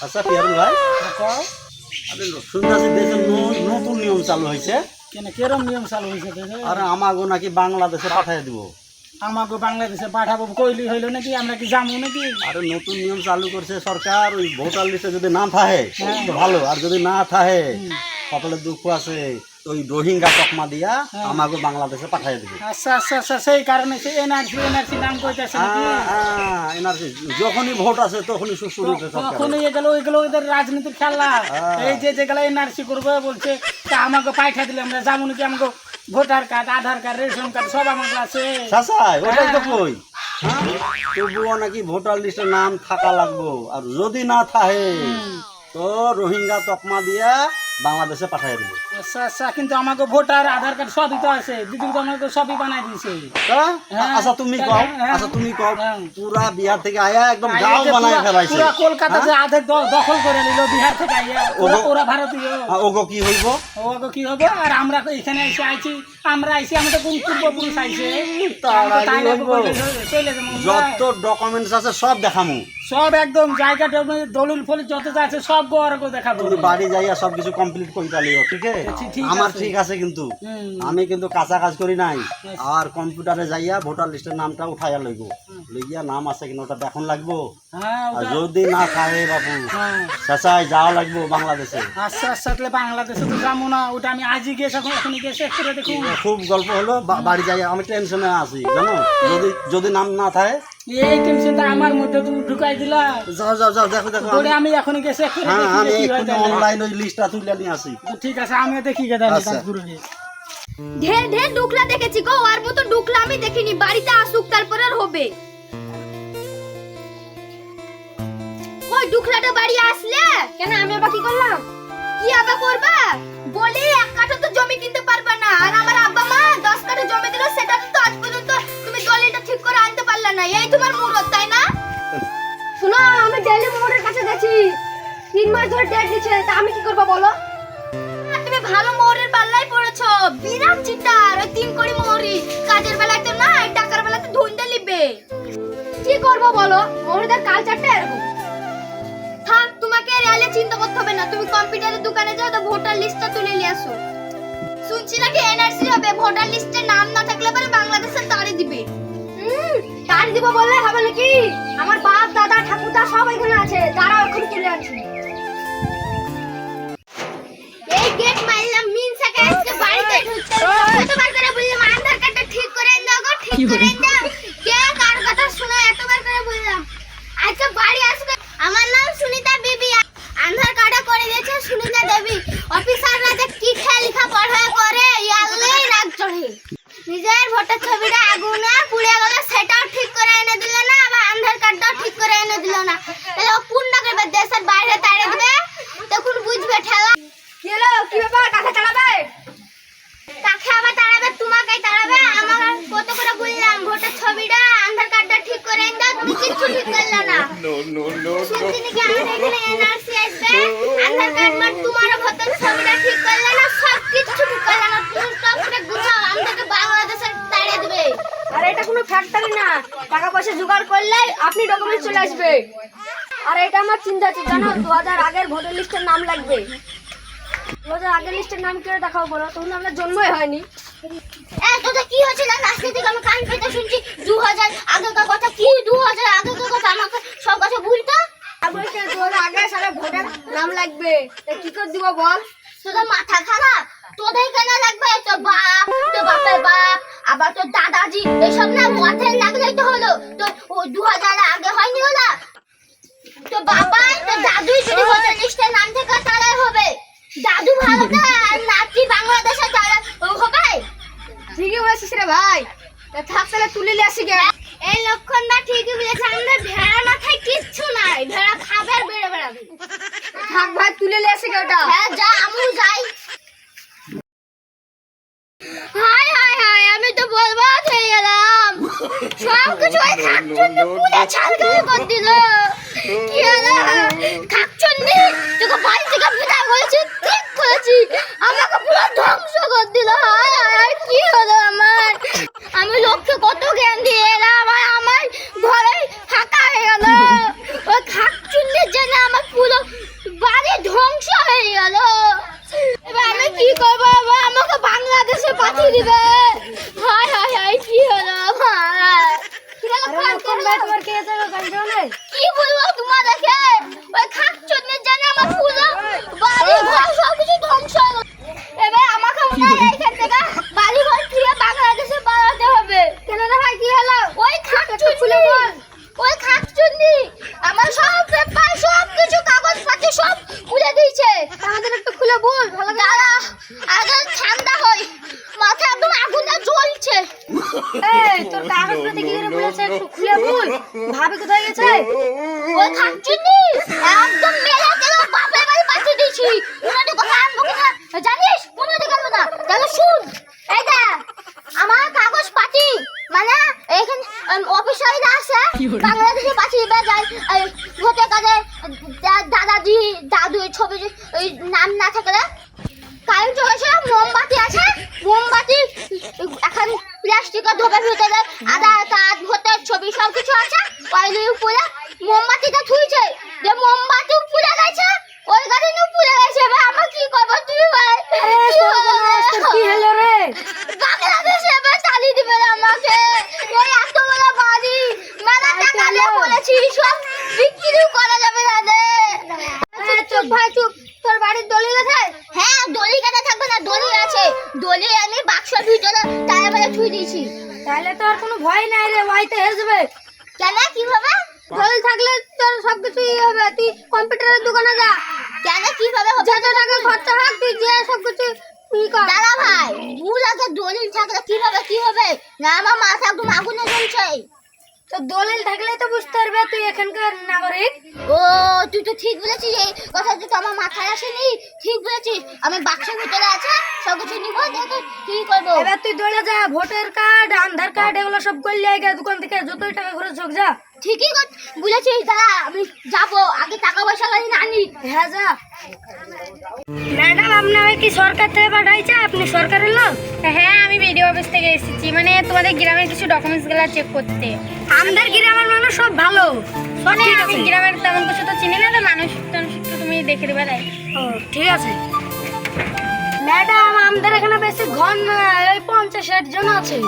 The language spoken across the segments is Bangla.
আচ্ছা পিয়ারুল ভাই, আপনি শুনতেছি দেশের নতুন নিয়ম চালু হয়েছে। কেন কেরম নিয়ম চালু হয়েছে দেশে? আর আমাগো নাকি বাংলাদেশে পাঠিয়ে দিব। আমাকে বাংলাদেশে পাঠাবো কইলি হইল নাকি? আমরা কি যাবো নাকি? আরে নতুন নিয়ম চালু করছে সরকার, ওই ভোটার লিস্টে যদি নাম থাকে তো ভালো, আর যদি না থাকে কপালে দুঃখ আছে, ওই রোহিঙ্গা তকমা দিয়া আমাকে বাংলাদেশে পাঠিয়ে দিবে। আচ্ছা আচ্ছা আচ্ছা, সেই কারণে সেই এনআরসি নাম কইতেছে নাকি? এনআরসি যখনই ভোট আছে তখনই শুরু হচ্ছে সরকার। তখনই এগুলো ওদের রাজনীতির খেলা। এই যে যেগুলো এনআরসি করবে বলছে, তা আমাকে পাঠা দিলে আমরা যাবো নাকি? আমাকে ভোটার কার্ড, আধার কার্ড, রেশন কার্ড সব আমার আছে। ওটাই তো কই, তবুও নাকি ভোটার লিস্টে নাম থাকা লাগবো, আর যদি না থাকে তো রোহিঙ্গা তকমা দিয়া বাংলাদেশে পাঠিয়ে দিবে। আচ্ছা আচ্ছা, কিন্তু আমাকে ভোটার আধার কার্ড সবই তো আছে, দিদি তো আমাকে সবই বানাই দিয়েছে। আচ্ছা তুমি কও, পুরা বিহার থেকে আয়া একদম গাঁও বানায় ফেলাইছে, পুরা কলকাতা যে আধে দখল করে নিল বিহার থেকে আইয়া। ওরা ভারতীয়, ওগো কি হইব? ওগো কি হবে? আর আমরা এখানে এসে আইছি, আমরা আমাদের কোন পূর্বপুরুষ আইছে, যত ডকুমেন্টস আছে সব দেখামু, সব একদম জায়গা দলিল ফলিল যত যা আছে সব গোয়ারকে দেখাবো। বাড়ি যাইয়া সবকিছু কমপ্লিট করে চালিও, ঠিক আছে? আমার ঠিক আছে, কিন্তু আমি কিন্তু কাঁচা কাজ করি নাই। আর কম্পিউটারে যাইয়া ভোটার লিস্টের নামটা উঠাইয়া লইয়া নাম আছে কিনা ওটা দেখুন লাগবো। আর যদি না থাকে বাবু চাচাই যাওয়া লাগবো বাংলাদেশে। আচ্ছা আচ্ছা, তাহলে বাংলাদেশে তো যাবো না, ওটা আমি আজই গিয়ে এখনই গিয়ে শেষ করে দেখুন। খুব গল্প হলো, বাড়ি যাইয়া আমি টেনশনে আছি জানো, যদি নাম না থাকে। এই টেনশনটা আমার মধ্যে তুমি ঢুকাই দিলা। যাও দেখো আমি এখনই গেছে আমি অনলাইন ওই লিস্টটা তুলে নিয়ে আসি। ঠিক আছে, আমিও দেখি গে তাহলে কাজগুলো নিয়ে। ঢের ঢের ডুকলা দেখেছি গো, আর মতো ডুকলা আমি দেখিনি। বাড়িতে আসুক তারপর আর হবে। ওই ডুকলাটা বাড়ি আসলে কেন? আমি আবার কি করলাম? কি আবার করবা? বলি এক কাঠা তো জমি কিনতে পারবা না, আর আমার আব্বা মা 10 কাঠা জমি দিল, সেটা তো আজ পর্যন্ত তুমি দলিলটা ঠিক করে আনতে পারলা না। এই তোমার মুরত, তাই না? শোনো, আমি ডেলি মোহরের কাছে গেছি, 3 মাস ধরে ডেট দিচ্ছে, তা আমি কি করব বলো? তুমি ভালো মোহরের পাল্লাই পড়েছো, বিরাট চিন্তার। ওই 3 কোটি মোহরি কাজের বেলায় তো না, টাকার বেলায় তো ধুইন্দা লিবে। কি করব বলো? মোহরিদের কালচারটা এরকম। থাক, তোমাকে রেলে চিন্তা করতে হবে না। তুমি কম্পিউটারের দোকানে যাও, তো ভোটার লিস্টটা তুলে নিয়ে আসো। শুনছি নাকি এনআরসি হবে, ভোটার লিস্টে নাম না থাকলে পরে বাংলাদেশে তাড়ি দিবে। তাড়ি দিব বললে হবে নাকি? আমার বাপ দাদা ঠাকুরদা সব এখানে আছে, দাঁড়াও এখন তুলে আনছি। এই গেট মারলাম, মিনসাকে আজকে বাড়িতে ঢুকতে কতবার করে বললাম আধার কার্ডটা ঠিক করে দাও গো, ঠিক করে দাও। কে কার কথা শুনে এতবার করে বললাম। আজকে বাড়ি আসবে। আমার নাম সুনিতা বিবি, আধার কার্ডে করে দিয়েছে সুনিতা দেবী। অফিসাররা যে কি খেলা লেখা পড়া করে, ইয়ালেই রাগ চড়ে। নিজের ভোটার ছবিটা আগুনে পুড়ে গেল, সেটাও ঠিক করে এনে দিল না, আবার আধার কার্ডটাও ঠিক করে এনে দিল না। তাহলে ও কোন না করবে? দেশের বাইরে তাড়িয়ে দিবে, তখন বুঝবে ঠেলা। কি হলো? কি ব্যাপার? কাকে তাড়াবে? কাকে আবার তাড়াবে? তোমাকেই তাড়াবে। আমার কত করে বললাম ভোটার ছবিটা আধার কার্ডটা ঠিক করে এনে দাও, তুমি কিচ্ছু ঠিক করলে না। শুনছি নাকি আমাদের এখানে এনআরসি আসবে, আধার কার্ড মানে তোমার ভোটার ছবিটা ঠিক করলে না, সব কিছু ঠিক করলে না। তুমি সব করে গুছাও, আমাদেরকে বাংলাদেশে তাড়িয়ে দিবে। আর এটা কোনো ফ্যাক্টরি না, টাকা পয়সা জোগাড় করলে আপনি ডকুমেন্ট চলে আসবে। আর এটা আমার চিন্তা আছে জানো, 2000 আগের ভোটার লিস্টের নাম লাগবে। 2000 আগের লিস্টের নাম কেউ দেখাও বলো, তখন আমরা জন্মই হয়নি। তোদের কি হয়েছিল? নাচতে থেকে আমি কান পেতে শুনছি 2000 আগেকার কথা। কি 2000 আগেকার কথা? আমাকে সব কথা ভুলতো। বলছে 2000 আগে সালে ভোটার নাম লাগবে, তা কি করে দিব বল? তোদের মাথা খারাপ? তোদের কেন লাগবে? তোর বাপ, তোর বাপের বাপ, আবার তোর দাদাজি, এসব না মাথায় লাগলেই তো হলো। তোর 2000 আগে হয়নি ওলা? তোর বাবা তোর দাদুই যদি ভোটার লিস্টে নাম থেকে তাহলে হবে। দাদু ভালো তো, আর নাতি বাংলাদেশে তাহলে হবে। ঠিকই বলেছিস রে ভাই, থাক তাহলে তুলে নিয়ে আসি গে। এই লক্ষণটা ঠিকই বলেছে, আমাদের ভেড়া মাথায় কিচ্ছু নাই, ভেড়া খাবে আর বেড়ে বেড়াবে। থাক ভাই, তুলে নিয়ে আসি গে ওটা। হ্যাঁ যা, আমিও যাই। হায় হায় হায়, আমি তো বরবাদ হয়ে গেলাম। সব কিছু ওই খাকচুন্নি পুড়ে ছালগাল করে দিল। কি হলো খাকচুন্নি? তোকে বাড়ি থেকে বিদায় করেছি, ঠিক করেছি, আমাকে পুরো ধ্বংস করে দিল। হায় হায়, কি হলো আমার? আমি লোককে কত জ্ঞান দিয়ে এলাম, আর আমার ঘরে ফাঁকা হয়ে গেল। ওই খাকচুন্নির জন্য আমার পুরো আমাদের একটু খুলে বল ভালো দাঁড়া আগে ঠান্ডা হই মাথা একদম আগুনে জ্বলছে এই তোর কাগজপত্র কি করে বলেছে একটু খুলে বল ভাবি কোথায় গেছে ওই খাচ্ছিনি একদম মেলা গেল বাপের বাড়ি পাঠিয়ে দিয়েছি উনাদের কথা আনবো কোথা জানিস কোনোদিকে আনবো না তাহলে শুন এই দেখ আমার কাগজ পাঠি মানে এখানে অফিসাররা আছে বাংলাদেশে পাঠিয়ে যায় ভোটের কাজে দাদাজি দাদু ছবি ওই নাম না থাকলে কারণ চলেছে মোমবাতি আছে মোমবাতি এখন প্লাস্টিকের ধোপের ভিতরে আধার কার্ড ভোটের ছবি সব কিছু আছে ওইগুলো উপরে মোমবাতিটা থুইছে যে মোমবাতি উপরে গেছে ওই গাড়ি নিয়ে উপরে গেছে এবার আমরা কি করবো তুই ভাই কি হলো রে বাংলাদেশে এবার চালিয়ে দিবে আমাকে ওই এত বড় বাড়ি মেলা টাকা দিয়ে বলেছি সব বিক্রি করা যাবে না রে চুপ ভাই চুপ তোর বাড়ির দলিল আছে হ্যাঁ দলিল কেটে থাকবে না দলিল আছে দলিল আমি বাক্সের ভিতরে তারে বলে থুই দিয়েছি তাহলে তো আর কোনো ভয় নাই রে ভয়তে হয়ে যাবে কেন কিভাবে দলিল থাকলে তোর সবকিছু হবে তুই কম্পিউটারের দোকানে যা কেন কিভাবে হবে যত টাকা খরচা হোক তুই যে সবকিছু দাদা ভাই ভুল আছে দলিল থাকলে কিভাবে কি হবে না আমার মাথা একদম আগুনে জ্বলছে তো দলিল থাকলে তো বুঝতে পারবে তুই এখানকার নাগরিক ও তুই তো ঠিক বলেছিস এই কথা তো আমার মাথায় আসেনি ঠিক বলেছিস আমি বাক্সের ভিতরে আছে সব কিছু নিব দেখে কি করবো এবার তুই দৌড়ে যা ভোটার কার্ড আধার কার্ড এগুলো সব করলে আগে দোকান থেকে যতই টাকা খরচ হোক যা ঠিকই বলেছিস দাদা আমি যাবো আগে টাকা পয়সা গাড়ি না আনি হ্যাঁ যা ম্যাডাম আপনাকে কি সরকার থেকে পাঠাইছে আপনি সরকারের লোক হ্যাঁ আমি বিডিও অফিস থেকে এসেছি মানে তোমাদের গ্রামের কিছু ডকুমেন্টসগুলো চেক করতে আমাদের গ্রামের মানুষ সব ভালো মানে আমি গ্রামের তেমন কিছু তো চিনি না তো মানুষ একটু তুমি দেখে দেবে তাই ও ঠিক আছে ম্যাডাম আমাদের এখানে বেশি ঘন ওই 50-60 জন আছে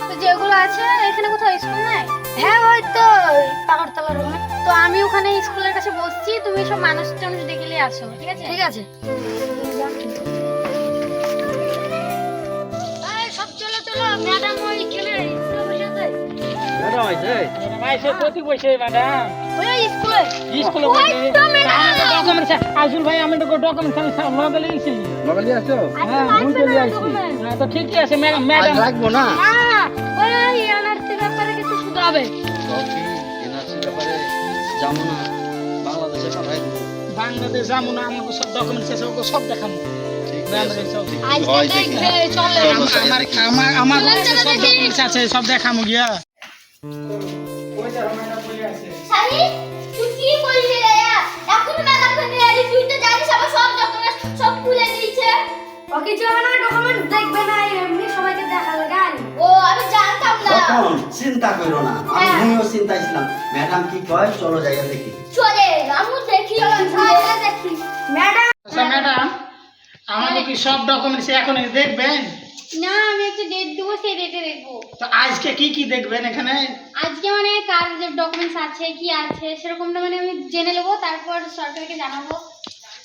তো যেগুলো আছে এখানে কোথাও স্কুল নাই হ্যাঁ ওই তো পাগড়তলার ওখানে তো আমি ওখানে স্কুলের কাছে বসছি তুমি সব মানুষ টানুষ দেখলে আসো ঠিক আছে ঠিক আছে সব চলো চলো ম্যাডাম ওই খেলে ম্যাডাম আইছে ভাই সে কতি বসে ম্যাডাম ওই স্কুলে স্কুলে বসে ডকুমেন্টস আইসুল ভাই আমি তো ডকুমেন্টস আমি লগে লিখছি লগে দিয়ে আসছো হ্যাঁ বুঝতে লিখছি হ্যাঁ তো ঠিকই আছে ম্যাডাম লাগবো না ওই এনআরসি ব্যাপারে কিছু শুধু হবে এনআরসি ব্যাপারে যাবো না বাংলাদেশে পাঠাই দেবো বাংলাদেশ যাবো না আমাকে সব ডকুমেন্টস আছে ওকে সব দেখাবো আমার সব ডকুমেন্টস আছে সব দেখাবো গিয়া সারি তুই কি করলি রে এখন ম্যাডাম কে নিয়ে আলি তুই তো জানিস আমার সব ডকুমেন্ট সব খুলে দিয়েছে ও কিছু হবে না ডকুমেন্ট দেখবে না এমনি সবাইকে দেখাবে গান ও আমি জানতাম না তখন চিন্তা করো না আমিও চিন্তা ছিলাম ম্যাডাম কি কয় চলো জায়গা দেখি চলে আমি দেখি আমি দেখি ম্যাডাম আচ্ছা ম্যাডাম আমাদের কি সব ডকুমেন্টস এখন দেখবেন না আমি একটা ডেট দেবো সেই ডেটে দেখবো তো আজকে কি কি দেখবেন এখানে আজকে মানে কার যে ডকুমেন্টস আছে কি আছে সেরকমটা মানে আমি জেনে নেবো তারপর সরকারকে জানাবো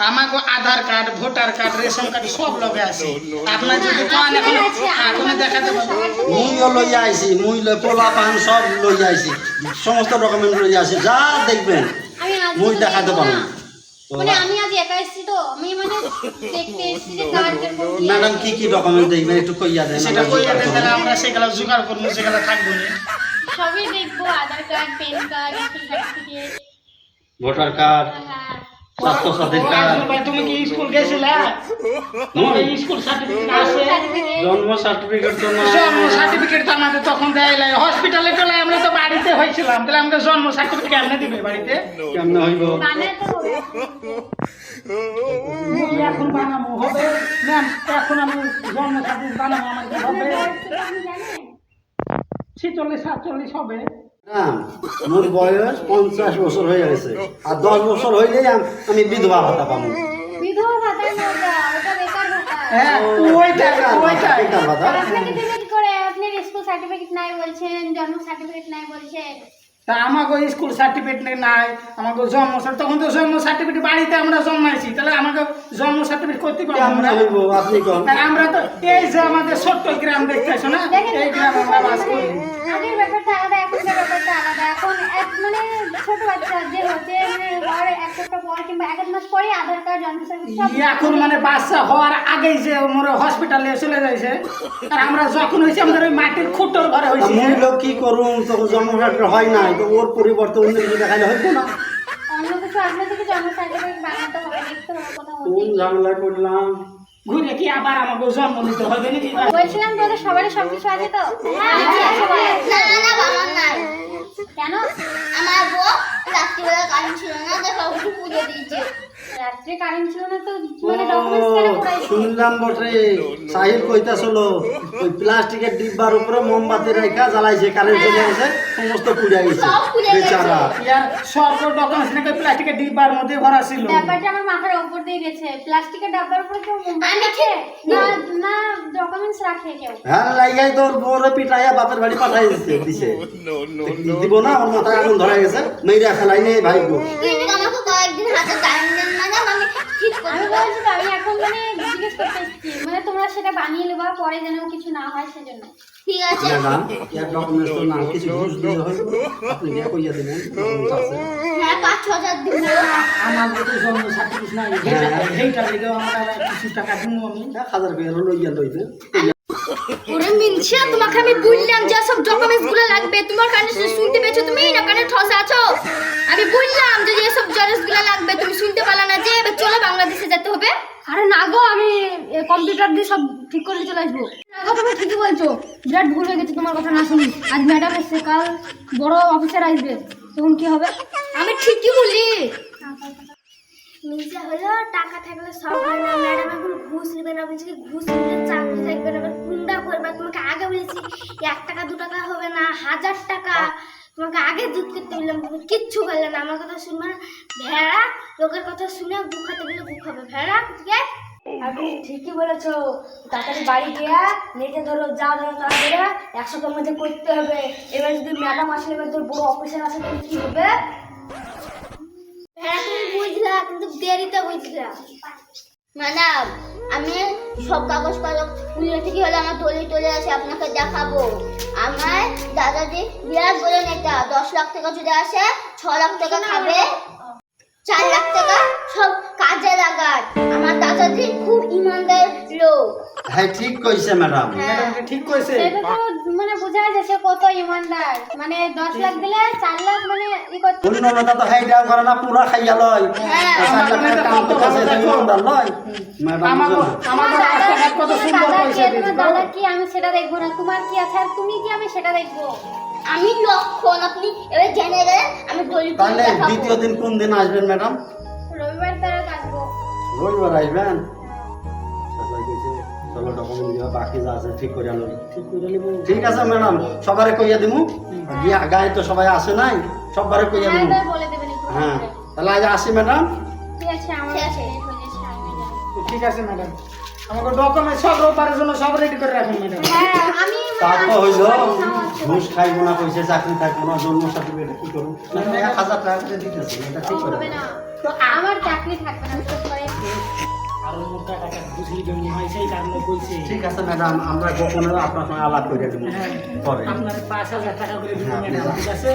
আমাকে Aadhaar card voter card ration card সব লগে আছে আপনার যদি পান এখন এখন দেখাতে পারবো মুইও লই আইছি মুই লই পোলা পান সব লই আইছি সমস্ত ডকুমেন্ট লই আইছি যা দেখবেন আমি আজ মুই দেখাতে পারবো মানে আমি আজ একা এসেছি তো আমি মানে দেখতে এসেছি যে কার কিরকম কি ম্যাডাম কি কি ডকুমেন্ট দেখবেন একটু কইয়া দেন সেটা কইয়া দেন তাহলে আমরা সেগুলো জোগাড় করব সেগুলো থাকবো না সবই দেখবো Aadhaar card PAN card school certificate voter card হ্যাঁ স্বাস্থ্য সাথী কার্ড ভাই তুমি কি স্কুল গেছিলা এই স্কুল সার্টিফিকেট আছে জন্ম সার্টিফিকেট তো না জন্ম সার্টিফিকেট তো আমাদের তখন দেয় নাই হসপিটালে চলে আমরা তো বাড়িতে হয়েছিলাম তাহলে আমাকে জন্ম সার্টিফিকেট কেমনে দিবে বাড়িতে কেমনে হইব মানে তো এখন বানাবো হবে ম্যাম এখন আমি জন্ম সার্টিফিকেট বানাবো আমাকে হবে 46-47 হবে মোর বয়স 50 বছর হয়ে গেছে আর 10 বছর হইলেই আমি বিধবা ভাতা পাবো বিধবা ভাতা না ওটা বেকার ভাতা হ্যাঁ ওইটা বেকার ভাতা আপনাকে ডিলিট করে আপনার স্কুল সার্টিফিকেট নাই বলছেন জন্ম সার্টিফিকেট নাই বলছেন তা আমাকে স্কুল সার্টিফিকেট নাই, আমাকে জন্ম তখন তো জন্ম সার্টিফিকেট বাড়িতে আমরা জন্মাইছি, তাহলে আমাকে জন্ম সার্টিফিকেট করতে পারবো আমরা? আপনি কোন আর আমরা তো এই যে আমাদের ছোট্ট গ্রাম দেখতেছো না, এই গ্রাম আমরা বাস করি। আগের ব্যাপারটা আলাদা, এখনকার ব্যাপারটা আলাদা। এখন মানে ছোট বাচ্চা যে হচ্ছে মানে আর এক সপ্তাহ পর কিংবা এক মাস পরে আধার কার্ড, জন্ম সার্টিফিকেট সব এখন মানে বাচ্চা হওয়ার আগেই যে মোর হসপিটালে চলে যাইছে, আর আমরা যখন হয়েছে আমাদের ওই মাটির খুঁটোর ঘরে হয়েছে। মূল্য কি করুন, তো জন্ম সার্টিফিকেট হয় নাই, তো ওর পরিবর্তে অন্য কিছু দেখাইলে হইতো না। অন্য কিছু আপনার থেকে জন্ম সার্টিফিকেট বানাতে হবে, দেখতে হবে কোথাও কোন ঝামেলায় পড়লাম। ঘুরে কি আবার আমাকে জন্ম নিতে হবে নাকি? বলছিলাম যে ওদের সবারই সবকিছু আছে তো? না না না বাবা নাই। কেন? আমার বউ রাত্রিবেলা কারেন্ট ছিল না, দেখো একটু পুজো দিয়েছে। রাত্রে কারেন্ট ছিল না তো মানে ডকুমেন্টস কেন পুরাইছে? শুনলাম বটে সাহিল কইতাছিল ওই প্লাস্টিকের ডিব্বার উপরে মোমবাতি রেখা জ্বালাইছে, কারেন্ট চলে গেছে, সমস্ত পুড়ে গেছে সব পুড়ে গেছে। বেচারা। ইয়ার সব ডকুমেন্টস নাকি প্লাস্টিকের ডিব্বার মধ্যে ভরা ছিল। ব্যাপারটা আমার মাথার উপর দিয়ে গেছে। প্লাস্টিকের ডাব্বার উপরে কেউ মোমবাতি আমি রাখে? ঠিক- না না ডকুমেন্টস রাখে কেউ? হ্যাঁ লাগাই তোর বউরে পিটাইয়া বাপের বাড়ি পাঠাই দিছে। দিব না, ওর মাথায় আগুন ধরা গেছে, মেয়েরা ফেলাই নেই ভাই গো। কিন্তু আমাকে কয়েকদিন হাতে টাইম দেন, মানে আমি ঠিক আমি করবো। বলছি তো, আমি এখন মানে জিজ্ঞেস করতে এসেছি মানে তোমরা সেটা বানিয়ে নেবা, পরে যেন কিছু না হয় সেজন্য। ঠিক আছে। ম্যাডাম ইয়ার ডকুমেন্টস তো না, কিছু ঘুষ দিলে হইব, আপনি ইয়া কইয়া দিবেন ডকুমেন্টস আছে। হ্যাঁ 5-6 দিন আমার তো জন্ম সার্টিফিকেট নাই, সেইটার লেগে আমার কিছু টাকা দিব আমি। 1000 টাকা লইয়া লইবেন। ওরে মিনছে, তোমাকে আমি বললাম যে সব ডকুমেন্টস গুলো লাগবে, তোমার কানে শুনতে পেয়েছো? তুমি না কানে ঠসা আছো। আমি বললাম যে এসব জেরক্স গুলো লাগবে, তুমি শুনতে পারলা না? যে এবার চলো বাংলাদেশে যেতে হবে। আরে না গো, আমি কম্পিউটার দিয়ে সব ঠিক করে চলে আসবো। না গো, তুমি ঠিকই বলছো, বিরাট ভুল হয়ে গেছে তোমার কথা না শুনি। আজ ম্যাডাম এসছে, কাল বড় অফিসার আসবে, তখন কি হবে? আমি ঠিকই বলি। মিনছে হলো টাকা থাকলে সব হয় না। ম্যাডাম এখন ঘুষ নেবে না, বলছে কি ঘুষ নিলে চাকরি থাকবে না। কুন্ডা করবে, তোমাকে আগে বলেছি 1 টাকা 2 টাকা হবে না, 1000 টাকা। তোমাকে আগে দুধ করতে বললাম, তুমি কিচ্ছু করলে না। আমার কথা শুনবে না। ভেড়া লোকের কথা শুনে গুখাতে বলে গুখাবে ভেড়া, ঠিক আছে? আপনি ঠিকই বলেছো, তাড়াতাড়ি বাড়ি গিয়া নেটে ধরো, যা ধরো তাড়াতাড়ি 1 সপ্তাহের মধ্যে করতে হবে। এবার যদি ম্যাডাম আসে, এবার তোর বড় অফিসার আসে, তাহলে কি হবে? হ্যাঁ তুমি বুঝলা, কিন্তু দেরিতে বুঝলা। ম্যাডাম আমি সব কাগজ পুলিশ থেকে হলে আমার টলে আছে, আপনাকে দেখাবো। আমার দাদাজি বিরাট বলে নেতা, 10 লাখ টাকা যদি আসে 6 লাখ টাকা খাবে, 4 লাখ টাকা সব কাজে লাগার। আমার দাদাজি খুব ইমানদার লোক। হ্যাঁ ঠিক কইছে ম্যাডাম। ম্যাডাম ঠিক কইছে। সেটা তো মানে বোঝা যাচ্ছে কত ইমানদার। মানে 10 লাখ দিলে 4 লাখ মানে ই করতে। অন্য নেতা তো হাইডাও করে না, পুরা খাইয়া লয়। হ্যাঁ, 4 লাখ টাকা কাম করতেছে, এটা ইমানদার লয়। ম্যাডাম আমাকে বুঝো না। আমাকে রাস্তাঘাট কত সুন্দর দাদা কি, পয়সা তোমার দিয়েছে। দাদা কি আমি সেটা দেখবো না, তোমার কি আছে আর তুমি কি আমি সেটা দেখবো। আমি লক্ষণ, আপনি এবার জেনে গেলেন। আমি দলিত তাহলে দেখাবো। দ্বিতীয় দিন কোন দিন আসবেন ম্যাডাম? রবিবার তারা থাকবো। রবিবার আসবেন। আচ্ছা, কইছে, চলো ডকুমেন্ট দিয়া বাকি যা আছে ঠিক করে আনো। ঠিক করে নিবো। ঠিক আছে ম্যাডাম, সবারে কইয়া দিমু। গিয়া গায়ে তো সবাই আসে নাই, সবারে কইয়া হ্যাঁ দিমু। তাই বলে দেবেন একটু। হ্যাঁ, তাহলে আজ আসি ম্যাডাম। ঠিক আছে, আমার ঠিক আছে। লেট হয়ে যাচ্ছে, আমি যাই। ঠিক আছে ম্যাডাম, আমাকে ডকুমেন্ট সব রোববারের জন্য সব রেডি করে রাখুন ম্যাডাম। হ্যাঁ আমি তা তো হইল, সামর্থ্য। ঘুষ খাইবো না, কইছে চাকরি থাকবো না, জন্ম সার্টিফিকেট কি করুন? 1000 টাকা করে দিতেছে, এটা ঠিক করে হবে না, তো আমার চাকরি থাকবে না বিশেষ করে। আর ওর টাকাটা বুঝলি জন্য হয়, সেই কারণে কইছে। ঠিক আছে ম্যাডাম, আমরা গোপনে আপনার সঙ্গে আলাপ করে দেবো হ্যাঁ, পরে। আপনার 5,000 টাকা করে দিব হ্যাঁ, ম্যাডাম, ঠিক আছে?